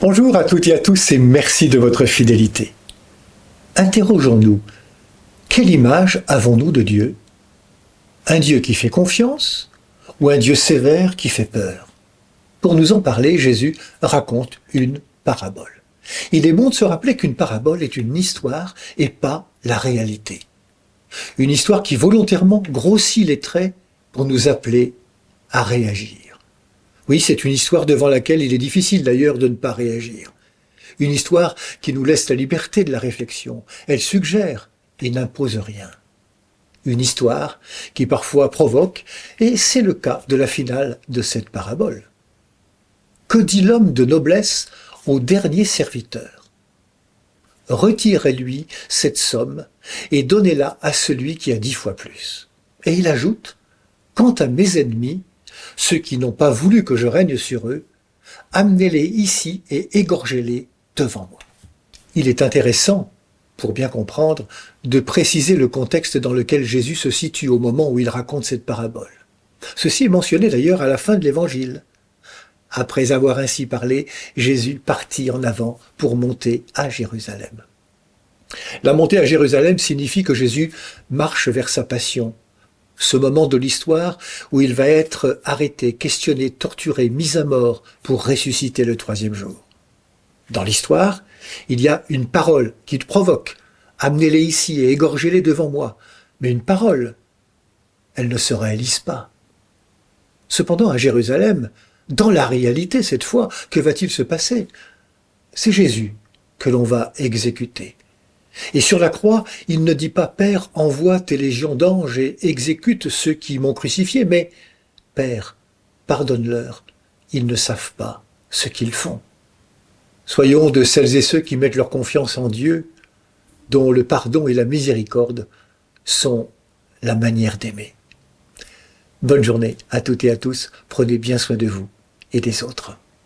Bonjour à toutes et à tous et merci de votre fidélité. Interrogeons-nous, quelle image avons-nous de Dieu? Un Dieu qui fait confiance ou un Dieu sévère qui fait peur? Pour nous en parler, Jésus raconte une parabole. Il est bon de se rappeler qu'une parabole est une histoire et pas la réalité. Une histoire qui volontairement grossit les traits pour nous appeler à réagir. Oui, c'est une histoire devant laquelle il est difficile d'ailleurs de ne pas réagir. Une histoire qui nous laisse la liberté de la réflexion. Elle suggère et n'impose rien. Une histoire qui parfois provoque, et c'est le cas de la finale de cette parabole. Que dit l'homme de noblesse au dernier serviteur? Retirez-lui cette somme et donnez-la à celui qui a 10 fois plus. Et il ajoute, quant à mes ennemis, ceux qui n'ont pas voulu que je règne sur eux, amenez-les ici et égorgez-les devant moi. Il est intéressant, pour bien comprendre, de préciser le contexte dans lequel Jésus se situe au moment où il raconte cette parabole. Ceci est mentionné d'ailleurs à la fin de l'Évangile. Après avoir ainsi parlé, Jésus partit en avant pour monter à Jérusalem. La montée à Jérusalem signifie que Jésus marche vers sa passion, ce moment de l'histoire où il va être arrêté, questionné, torturé, mis à mort pour ressusciter le 3e jour. Dans l'histoire, il y a une parole qui te provoque. Amenez-les ici et égorgez-les devant moi. Mais une parole, elle ne se réalise pas. Cependant, à Jérusalem, dans la réalité cette fois, que va-t-il se passer? C'est Jésus que l'on va exécuter. Et sur la croix, il ne dit pas « Père, envoie tes légions d'anges et exécute ceux qui m'ont crucifié », mais « Père, pardonne-leur, ils ne savent pas ce qu'ils font ». Soyons de celles et ceux qui mettent leur confiance en Dieu, dont le pardon et la miséricorde sont la manière d'aimer. Bonne journée à toutes et à tous, prenez bien soin de vous et des autres.